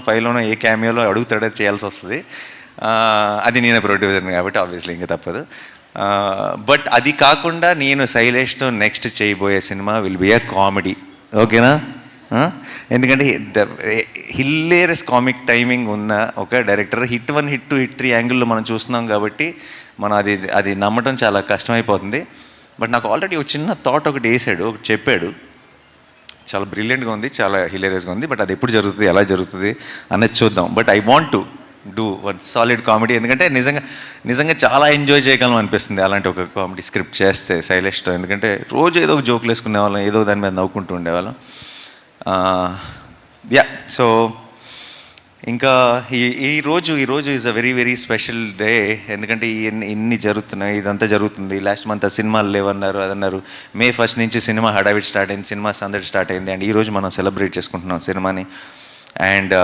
ఫైవ్లోనో ఏ క్యామియోలో అడుగుతాడో చేయాల్సి వస్తుంది. అది నేనే ప్రొడ్యూసర్ కాబట్టి ఆబ్వియస్లీ ఇంకా తప్పదు. బట్ అది కాకుండా నేను శైలేష్తో నెక్స్ట్ చేయబోయే cinema will be A comedy. ఓకేనా? ఎందుకంటే హిల్లేరియస్ కామిక్ టైమింగ్ ఉన్న ఒక డైరెక్టర్. హిట్ 1, హిట్ 2, హిట్ 3 యాంగిల్లో మనం చూస్తున్నాం కాబట్టి మనం అది నమ్మటం చాలా కష్టమైపోతుంది. బట్ నాకు ఆల్రెడీ ఒక చిన్న థాట్ ఒకటి వేసాడు, ఒకటి చెప్పాడు, చాలా బ్రిలియంట్గా ఉంది, చాలా హిలేరియస్గా ఉంది. బట్ అది ఎప్పుడు జరుగుతుంది, ఎలా జరుగుతుంది అనేది చూద్దాం. But I want to do one solid comedy. ఎందుకంటే నిజంగా చాలా ఎంజాయ్ చేయగలం అనిపిస్తుంది అలాంటి ఒక కామెడీ స్క్రిప్ట్ చేస్తే శైలేష్తో. ఎందుకంటే రోజు ఏదో ఒక జోకులు వేసుకునేవాళ్ళం, ఏదో దాని మీద నవ్వుకుంటూ ఉండేవాళ్ళం. సో ఇంకా ఈరోజు is a very very special day. ఎందుకంటే ఇన్ని జరుగుతున్నాయి, ఇదంతా జరుగుతుంది. లాస్ట్ మంత్ సినిమాలు లేవన్నారు, అదన్నారు. May 1 నుంచి సినిమా హడావిడి స్టార్ట్ అయింది, సినిమా సందడి స్టార్ట్ అయింది. అండ్ ఈరోజు మనం సెలబ్రేట్ చేసుకుంటున్నాం సినిమాని. అండ్